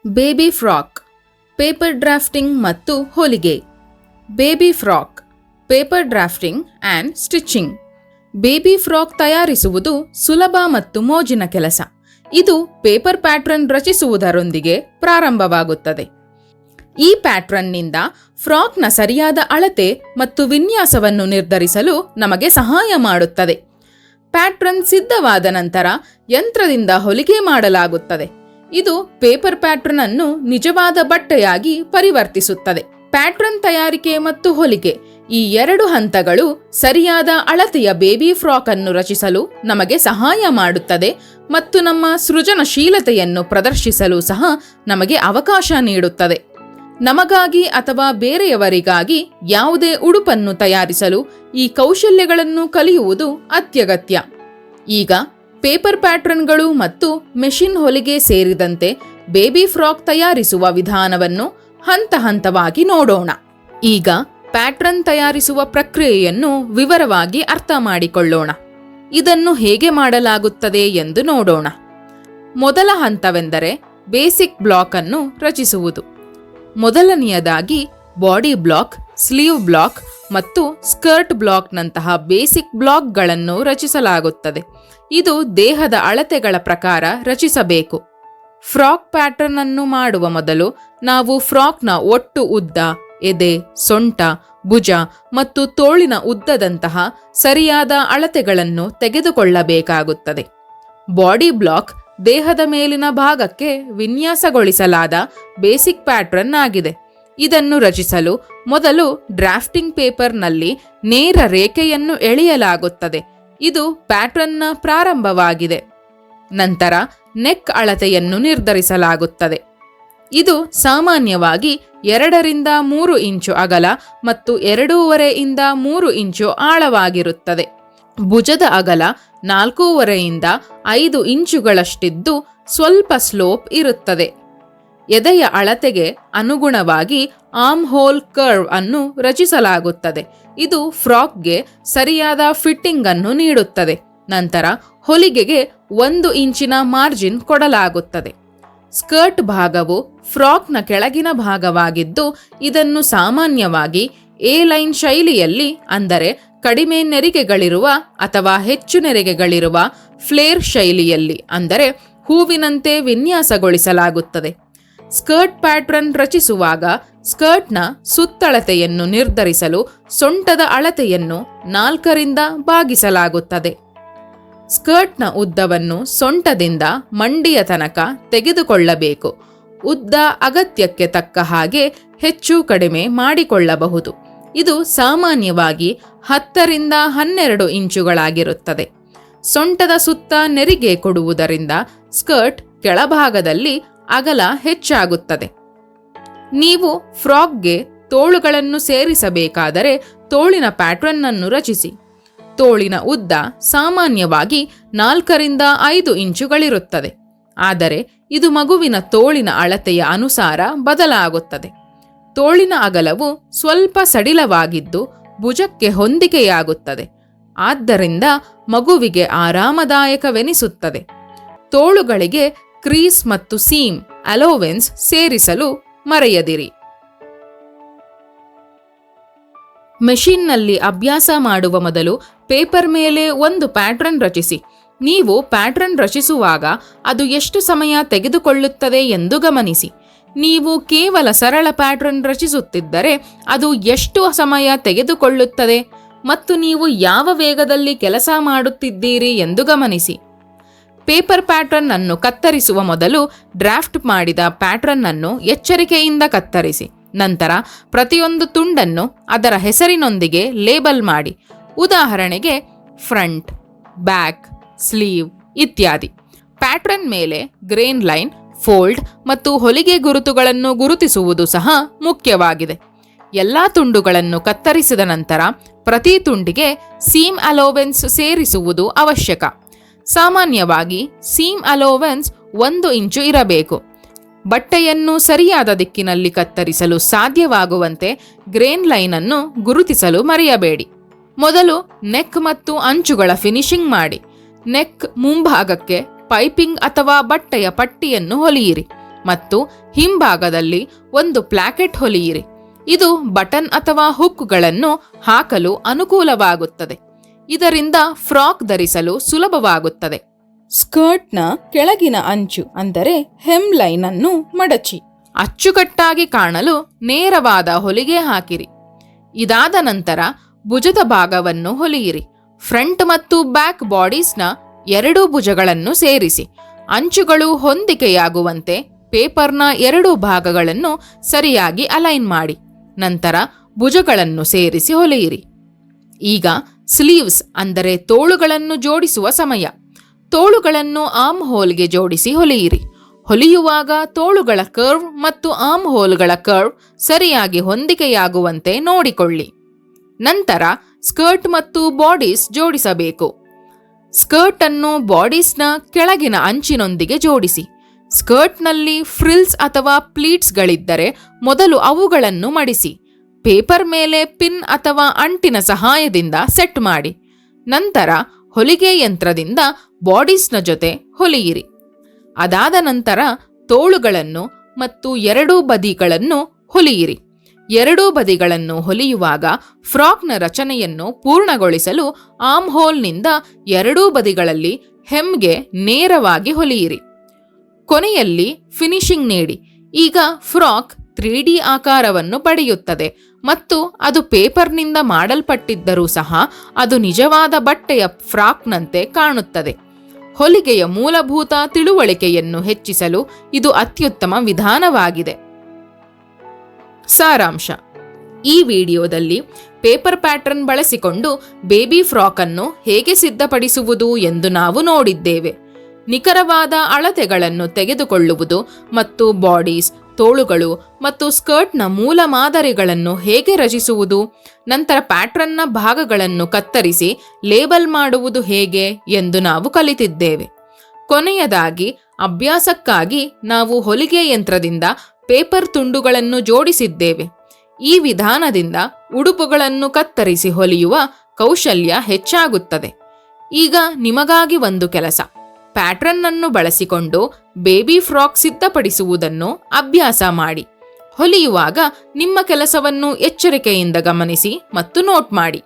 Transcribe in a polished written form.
Baby frock, paper drafting ಮತ್ತು ಹೊಲಿಗೆ. Baby frock, paper drafting and stitching. Baby frock ತಯಾರಿಸುವುದು ಸುಲಭ ಮತ್ತು ಮೋಜಿನ ಕೆಲಸ. ಇದು ಪೇಪರ್ ಪ್ಯಾಟ್ರನ್ ರಚಿಸುವುದರೊಂದಿಗೆ ಪ್ರಾರಂಭವಾಗುತ್ತದೆ. ಈ ಪ್ಯಾಟ್ರನ್ನಿಂದ ಫ್ರಾಕ್ನ ಸರಿಯಾದ ಅಳತೆ ಮತ್ತು ವಿನ್ಯಾಸವನ್ನು ನಿರ್ಧರಿಸಲು ನಮಗೆ ಸಹಾಯ ಮಾಡುತ್ತದೆ. ಪ್ಯಾಟ್ರನ್ ಸಿದ್ಧವಾದ ನಂತರ ಯಂತ್ರದಿಂದ ಹೊಲಿಗೆ ಮಾಡಲಾಗುತ್ತದೆ. ಇದು ಪೇಪರ್ ಪ್ಯಾಟ್ರನ್ ಅನ್ನು ನಿಜವಾದ ಬಟ್ಟೆಯಾಗಿ ಪರಿವರ್ತಿಸುತ್ತದೆ. ಪ್ಯಾಟ್ರನ್ ತಯಾರಿಕೆ ಮತ್ತು ಹೊಲಿಗೆ ಈ ಎರಡು ಹಂತಗಳು ಸರಿಯಾದ ಅಳತೆಯ ಬೇಬಿ ಫ್ರಾಕ್ ಅನ್ನು ರಚಿಸಲು ನಮಗೆ ಸಹಾಯ ಮಾಡುತ್ತದೆ ಮತ್ತು ನಮ್ಮ ಸೃಜನಶೀಲತೆಯನ್ನು ಪ್ರದರ್ಶಿಸಲು ಸಹ ನಮಗೆ ಅವಕಾಶ ನೀಡುತ್ತದೆ. ನಮಗಾಗಿ ಅಥವಾ ಬೇರೆಯವರಿಗಾಗಿ ಯಾವುದೇ ಉಡುಪನ್ನು ತಯಾರಿಸಲು ಈ ಕೌಶಲ್ಯಗಳನ್ನು ಕಲಿಯುವುದು ಅತ್ಯಗತ್ಯ. ಈಗ ಪೇಪರ್ ಪ್ಯಾಟ್ರನ್ಗಳು ಮತ್ತು ಮೆಷಿನ್ ಹೊಲಿಗೆ ಸೇರಿದಂತೆ ಬೇಬಿ ಫ್ರಾಕ್ ತಯಾರಿಸುವ ವಿಧಾನವನ್ನು ಹಂತ ಹಂತವಾಗಿ ನೋಡೋಣ. ಈಗ ಪ್ಯಾಟ್ರನ್ ತಯಾರಿಸುವ ಪ್ರಕ್ರಿಯೆಯನ್ನು ವಿವರವಾಗಿ ಅರ್ಥ ಮಾಡಿಕೊಳ್ಳೋಣ. ಇದನ್ನು ಹೇಗೆ ಮಾಡಲಾಗುತ್ತದೆ ಎಂದು ನೋಡೋಣ. ಮೊದಲ ಹಂತವೆಂದರೆ ಬೇಸಿಕ್ ಬ್ಲಾಕ್ ಅನ್ನು ರಚಿಸುವುದು. ಮೊದಲನೆಯದಾಗಿ ಬಾಡಿ ಬ್ಲಾಕ್, ಸ್ಲೀವ್ ಬ್ಲಾಕ್ ಮತ್ತು ಸ್ಕರ್ಟ್ ಬ್ಲಾಕ್ನಂತಹ ಬೇಸಿಕ್ ಬ್ಲಾಕ್ಗಳನ್ನು ರಚಿಸಲಾಗುತ್ತದೆ. ಇದು ದೇಹದ ಅಳತೆಗಳ ಪ್ರಕಾರ ರಚಿಸಬೇಕು. ಫ್ರಾಕ್ ಪ್ಯಾಟರ್ನ್ ಅನ್ನು ಮಾಡುವ ಮೊದಲು ನಾವು ಫ್ರಾಕ್ನ ಒಟ್ಟು ಉದ್ದ, ಎದೆ, ಸೊಂಟ, ಭುಜ ಮತ್ತು ತೋಳಿನ ಉದ್ದದಂತಹ ಸರಿಯಾದ ಅಳತೆಗಳನ್ನು ತೆಗೆದುಕೊಳ್ಳಬೇಕಾಗುತ್ತದೆ. ಬಾಡಿ ಬ್ಲಾಕ್ ದೇಹದ ಮೇಲಿನ ಭಾಗಕ್ಕೆ ವಿನ್ಯಾಸಗೊಳಿಸಲಾದ ಬೇಸಿಕ್ ಪ್ಯಾಟ್ರನ್ ಆಗಿದೆ. ಇದನ್ನು ರಚಿಸಲು ಮೊದಲು ಡ್ರಾಫ್ಟಿಂಗ್ ಪೇಪರ್ನಲ್ಲಿ ನೇರ ರೇಖೆಯನ್ನು ಎಳೆಯಲಾಗುತ್ತದೆ. ಇದು ಪ್ಯಾಟ್ರನ್ನ ಪ್ರಾರಂಭವಾಗಿದೆ. ನಂತರ ನೆಕ್ ಅಳತೆಯನ್ನು ನಿರ್ಧರಿಸಲಾಗುತ್ತದೆ. ಇದು ಸಾಮಾನ್ಯವಾಗಿ 2-3 ಇಂಚು ಅಗಲ ಮತ್ತು 2.5-3 ಇಂಚು ಆಳವಾಗಿರುತ್ತದೆ. ಭುಜದ ಅಗಲ 4.5-5 ಇಂಚುಗಳಷ್ಟಿದ್ದು ಸ್ವಲ್ಪ ಸ್ಲೋಪ್ ಇರುತ್ತದೆ. ಎದೆಯ ಅಳತೆಗೆ ಅನುಗುಣವಾಗಿ ಆರ್ಮ್ ಹೋಲ್ ಕರ್ವ್ ಅನ್ನು ರಚಿಸಲಾಗುತ್ತದೆ. ಇದು ಫ್ರಾಕ್ಗೆ ಸರಿಯಾದ ಫಿಟ್ಟಿಂಗ್ ಅನ್ನು ನೀಡುತ್ತದೆ. ನಂತರ ಹೊಲಿಗೆಗೆ 1 ಇಂಚಿನ ಮಾರ್ಜಿನ್ ಕೊಡಲಾಗುತ್ತದೆ. ಸ್ಕರ್ಟ್ ಭಾಗವು ಫ್ರಾಕ್ನ ಕೆಳಗಿನ ಭಾಗವಾಗಿದ್ದು, ಇದನ್ನು ಸಾಮಾನ್ಯವಾಗಿ ಎ ಲೈನ್ ಶೈಲಿಯಲ್ಲಿ, ಅಂದರೆ ಕಡಿಮೆ ನೆರಿಗೆಗಳಿರುವ ಅಥವಾ ಹೆಚ್ಚು ನೆರಿಗೆಗಳಿರುವ ಫ್ಲೇರ್ ಶೈಲಿಯಲ್ಲಿ, ಅಂದರೆ ಹೂವಿನಂತೆ ವಿನ್ಯಾಸಗೊಳಿಸಲಾಗುತ್ತದೆ. ಸ್ಕರ್ಟ್ ಪ್ಯಾಟ್ರನ್ ರಚಿಸುವಾಗ ಸ್ಕರ್ಟ್ನ ಸುತ್ತಳತೆಯನ್ನು ನಿರ್ಧರಿಸಲು ಸೊಂಟದ ಅಳತೆಯನ್ನು 4ರಿಂದ ಭಾಗಿಸಲಾಗುತ್ತದೆ. ಸ್ಕರ್ಟ್ನ ಉದ್ದವನ್ನು ಸೊಂಟದಿಂದ ಮಂಡಿಯ ತನಕ ತೆಗೆದುಕೊಳ್ಳಬೇಕು. ಉದ್ದ ಅಗತ್ಯಕ್ಕೆ ತಕ್ಕ ಹಾಗೆ ಹೆಚ್ಚು ಕಡಿಮೆ ಮಾಡಿಕೊಳ್ಳಬಹುದು. ಇದು ಸಾಮಾನ್ಯವಾಗಿ 10-12 ಇಂಚುಗಳಾಗಿರುತ್ತದೆ. ಸೊಂಟದ ಸುತ್ತ ನೆರಿಗೆ ಕೊಡುವುದರಿಂದ ಸ್ಕರ್ಟ್ ಕೆಳಭಾಗದಲ್ಲಿ ಅಗಲ ಹೆಚ್ಚಾಗುತ್ತದೆ. ನೀವು ಫ್ರಾಕ್ಗೆ ತೋಳುಗಳನ್ನು ಸೇರಿಸಬೇಕಾದರೆ ತೋಳಿನ ಪ್ಯಾಟ್ರನ್ ಅನ್ನು ರಚಿಸಿ. ತೋಳಿನ ಉದ್ದ ಸಾಮಾನ್ಯವಾಗಿ 4-5 ಇಂಚುಗಳಿರುತ್ತದೆ. ಆದರೆ ಇದು ಮಗುವಿನ ತೋಳಿನ ಅಳತೆಯ ಅನುಸಾರ ಬದಲಾಗುತ್ತದೆ. ತೋಳಿನ ಅಗಲವು ಸ್ವಲ್ಪ ಸಡಿಲವಾಗಿದ್ದು ಭುಜಕ್ಕೆ ಹೊಂದಿಕೆಯಾಗುತ್ತದೆ. ಆದ್ದರಿಂದ ಮಗುವಿಗೆ ಆರಾಮದಾಯಕವೆನಿಸುತ್ತದೆ. ತೋಳುಗಳಿಗೆ ಕ್ರೀಸ್ ಮತ್ತು ಸೀಮ್ ಅಲೋವೆನ್ಸ್ ಸೇರಿಸಲು ಮರೆಯದಿರಿ. ಮೆಷಿನ್ನಲ್ಲಿ ಅಭ್ಯಾಸ ಮಾಡುವ ಮೊದಲು ಪೇಪರ್ ಮೇಲೆ ಒಂದು ಪ್ಯಾಟ್ರನ್ ರಚಿಸಿ. ನೀವು ಪ್ಯಾಟ್ರನ್ ರಚಿಸುವಾಗ ಅದು ಎಷ್ಟು ಸಮಯ ತೆಗೆದುಕೊಳ್ಳುತ್ತದೆ ಎಂದು ಗಮನಿಸಿ. ನೀವು ಕೇವಲ ಸರಳ ಪ್ಯಾಟ್ರನ್ ರಚಿಸುತ್ತಿದ್ದರೆ ಅದು ಎಷ್ಟು ಸಮಯ ತೆಗೆದುಕೊಳ್ಳುತ್ತದೆ ಮತ್ತು ನೀವು ಯಾವ ವೇಗದಲ್ಲಿ ಕೆಲಸ ಮಾಡುತ್ತಿದ್ದೀರಿ ಎಂದು ಗಮನಿಸಿ. ಪೇಪರ್ ಪ್ಯಾಟ್ರನ್ ಅನ್ನು ಕತ್ತರಿಸುವ ಮೊದಲು ಡ್ರಾಫ್ಟ್ ಮಾಡಿದ ಪ್ಯಾಟ್ರನ್ ಅನ್ನು ಎಚ್ಚರಿಕೆಯಿಂದ ಕತ್ತರಿಸಿ. ನಂತರ ಪ್ರತಿಯೊಂದು ತುಂಡನ್ನು ಅದರ ಹೆಸರಿನೊಂದಿಗೆ ಲೇಬಲ್ ಮಾಡಿ. ಉದಾಹರಣೆಗೆ ಫ್ರಂಟ್, ಬ್ಯಾಕ್, ಸ್ಲೀವ್ ಇತ್ಯಾದಿ. ಪ್ಯಾಟ್ರನ್ ಮೇಲೆ ಗ್ರೇನ್ ಲೈನ್, ಫೋಲ್ಡ್ ಮತ್ತು ಹೊಲಿಗೆ ಗುರುತುಗಳನ್ನು ಗುರುತಿಸುವುದು ಸಹ ಮುಖ್ಯವಾಗಿದೆ. ಎಲ್ಲ ತುಂಡುಗಳನ್ನು ಕತ್ತರಿಸಿದ ನಂತರ ಪ್ರತಿ ತುಂಡಿಗೆ ಸೀಮ್ ಅಲೋವೆನ್ಸ್ ಸೇರಿಸುವುದು ಅವಶ್ಯಕ. ಸಾಮಾನ್ಯವಾಗಿ ಸೀಮ್ ಅಲೋವೆನ್ಸ್ 1 ಇಂಚು ಇರಬೇಕು. ಬಟ್ಟೆಯನ್ನು ಸರಿಯಾದ ದಿಕ್ಕಿನಲ್ಲಿ ಕತ್ತರಿಸಲು ಸಾಧ್ಯವಾಗುವಂತೆ ಗ್ರೇನ್ ಲೈನ್ ಅನ್ನು ಗುರುತಿಸಲು ಮರೆಯಬೇಡಿ. ಮೊದಲು ನೆಕ್ ಮತ್ತು ಅಂಚುಗಳ ಫಿನಿಶಿಂಗ್ ಮಾಡಿ. ನೆಕ್ ಮುಂಭಾಗಕ್ಕೆ ಪೈಪಿಂಗ್ ಅಥವಾ ಬಟ್ಟೆಯ ಪಟ್ಟಿಯನ್ನು ಹೊಲಿಯಿರಿ ಮತ್ತು ಹಿಂಭಾಗದಲ್ಲಿ ಒಂದು ಪ್ಲಾಕೆಟ್ ಹೊಲಿಯಿರಿ. ಇದು ಬಟನ್ ಅಥವಾ ಹುಕ್ಗಳನ್ನು ಹಾಕಲು ಅನುಕೂಲವಾಗುತ್ತದೆ. ಇದರಿಂದ ಫ್ರಾಕ್ ಧರಿಸಲು ಸುಲಭವಾಗುತ್ತದೆ. ಸ್ಕರ್ಟ್ನ ಕೆಳಗಿನ ಅಂಚು ಅಂದರೆ ಹೆಮ್ ಲೈನ್ ಅನ್ನು ಮಡಚಿ ಅಚ್ಚುಕಟ್ಟಾಗಿ ಕಾಣಲು ನೇರವಾದ ಹೊಲಿಗೆ ಹಾಕಿರಿ. ಇದಾದ ನಂತರ ಭುಜದ ಭಾಗವನ್ನು ಹೊಲಿಯಿರಿ. ಫ್ರಂಟ್ ಮತ್ತು ಬ್ಯಾಕ್ ಬಾಡೀಸ್ನ ಎರಡೂ ಭುಜಗಳನ್ನು ಸೇರಿಸಿ ಅಂಚುಗಳು ಹೊಂದಿಕೆಯಾಗುವಂತೆ ಪೇಪರ್ನ ಎರಡೂ ಭಾಗಗಳನ್ನು ಸರಿಯಾಗಿ ಅಲೈನ್ ಮಾಡಿ. ನಂತರ ಭುಜಗಳನ್ನು ಸೇರಿಸಿ ಹೊಲಿಯಿರಿ. ಈಗ ಸ್ಲೀವ್ಸ್ ಅಂದರೆ ತೋಳುಗಳನ್ನು ಜೋಡಿಸುವ ಸಮಯ. ತೋಳುಗಳನ್ನು ಆರ್ಮ್ ಹೋಲ್ಗೆ ಜೋಡಿಸಿ ಹೊಲಿಯಿರಿ. ಹೊಲಿಯುವಾಗ ತೋಳುಗಳ ಕರ್ವ್ ಮತ್ತು ಆರ್ಮ್ ಹೋಲ್ಗಳ ಕರ್ವ್ ಸರಿಯಾಗಿ ಹೊಂದಿಕೆಯಾಗುವಂತೆ ನೋಡಿಕೊಳ್ಳಿ. ನಂತರ ಸ್ಕರ್ಟ್ ಮತ್ತು ಬಾಡೀಸ್ ಜೋಡಿಸಬೇಕು. ಸ್ಕರ್ಟ್ ಅನ್ನು ಬಾಡೀಸ್ನ ಕೆಳಗಿನ ಅಂಚಿನೊಂದಿಗೆ ಜೋಡಿಸಿ. ಸ್ಕರ್ಟ್ನಲ್ಲಿ ಫ್ರಿಲ್ಸ್ ಅಥವಾ ಪ್ಲೀಟ್ಸ್ಗಳಿದ್ದರೆ ಮೊದಲು ಅವುಗಳನ್ನು ಮಡಿಸಿ. ಪೇಪರ್ ಮೇಲೆ ಪಿನ್ ಅಥವಾ ಅಂಟಿನ ಸಹಾಯದಿಂದ ಸೆಟ್ ಮಾಡಿ. ನಂತರ ಹೊಲಿಗೆ ಯಂತ್ರದಿಂದ ಬಾಡೀಸ್ನ ಜೊತೆ ಹೊಲಿಯಿರಿ. ಅದಾದ ನಂತರ ತೋಳುಗಳನ್ನು ಮತ್ತು ಎರಡೂ ಬದಿಗಳನ್ನು ಹೊಲಿಯಿರಿ. ಎರಡೂ ಬದಿಗಳನ್ನು ಹೊಲಿಯುವಾಗ ಫ್ರಾಕ್ನ ರಚನೆಯನ್ನು ಪೂರ್ಣಗೊಳಿಸಲು ಆರ್ಮ್ ಹೋಲ್ನಿಂದ ಎರಡೂ ಬದಿಗಳಲ್ಲಿ ಹೆಮ್ಗೆ ನೇರವಾಗಿ ಹೊಲಿಯಿರಿ. ಕೊನೆಯಲ್ಲಿ ಫಿನಿಶಿಂಗ್ ನೀಡಿ. ಈಗ ಫ್ರಾಕ್ 3D ಆಕಾರವನ್ನು ಪಡೆಯುತ್ತದೆ ಮತ್ತು ಅದು ಪೇಪರ್ನಿಂದ ಮಾಡಲ್ಪಟ್ಟಿದ್ದರೂ ಸಹ ಅದು ನಿಜವಾದ ಬಟ್ಟೆಯ ಫ್ರಾಕ್ನಂತೆ ಕಾಣುತ್ತದೆ. ಹೊಲಿಗೆಯ ಮೂಲಭೂತ ತಿಳುವಳಿಕೆಯನ್ನು ಹೆಚ್ಚಿಸಲು ಇದು ಅತ್ಯುತ್ತಮ ವಿಧಾನವಾಗಿದೆ. ಸಾರಾಂಶ: ಈ ವಿಡಿಯೋದಲ್ಲಿ ಪೇಪರ್ ಪ್ಯಾಟರ್ನ್ ಬಳಸಿಕೊಂಡು ಬೇಬಿ ಫ್ರಾಕ್ ಅನ್ನು ಹೇಗೆ ಸಿದ್ಧಪಡಿಸುವುದು ಎಂದು ನಾವು ನೋಡಿದ್ದೇವೆ. ನಿಖರವಾದ ಅಳತೆಗಳನ್ನು ತೆಗೆದುಕೊಳ್ಳುವುದು ಮತ್ತು ಬಾಡೀಸ್, ತೋಳುಗಳು ಮತ್ತು ಸ್ಕರ್ಟ್ನ ಮೂಲ ಮಾದರಿಗಳನ್ನು ಹೇಗೆ ರಚಿಸುವುದು, ನಂತರ ಪ್ಯಾಟ್ರನ್ನ ಭಾಗಗಳನ್ನು ಕತ್ತರಿಸಿ ಲೇಬಲ್ ಮಾಡುವುದು ಹೇಗೆ ಎಂದು ನಾವು ಕಲಿತಿದ್ದೇವೆ. ಕೊನೆಯದಾಗಿ ಅಭ್ಯಾಸಕ್ಕಾಗಿ ನಾವು ಹೊಲಿಗೆ ಯಂತ್ರದಿಂದ ಪೇಪರ್ ತುಂಡುಗಳನ್ನು ಜೋಡಿಸಿದ್ದೇವೆ. ಈ ವಿಧಾನದಿಂದ ಉಡುಪುಗಳನ್ನು ಕತ್ತರಿಸಿ ಹೊಲಿಯುವ ಕೌಶಲ್ಯ ಹೆಚ್ಚಾಗುತ್ತದೆ. ಈಗ ನಿಮಗಾಗಿ ಒಂದು ಕೆಲಸ: ಪ್ಯಾಟ್ರನ್ ಅನ್ನು ಬಳಸಿಕೊಂಡು ಬೇಬಿ ಫ್ರಾಕ್ ಸಿದ್ಧಪಡಿಸುವುದನ್ನು ಅಭ್ಯಾಸ ಮಾಡಿ. ಹೊಲಿಯುವಾಗ ನಿಮ್ಮ ಕೆಲಸವನ್ನು ಎಚ್ಚರಿಕೆಯಿಂದ ಗಮನಿಸಿ ಮತ್ತು ನೋಟ್ ಮಾಡಿ.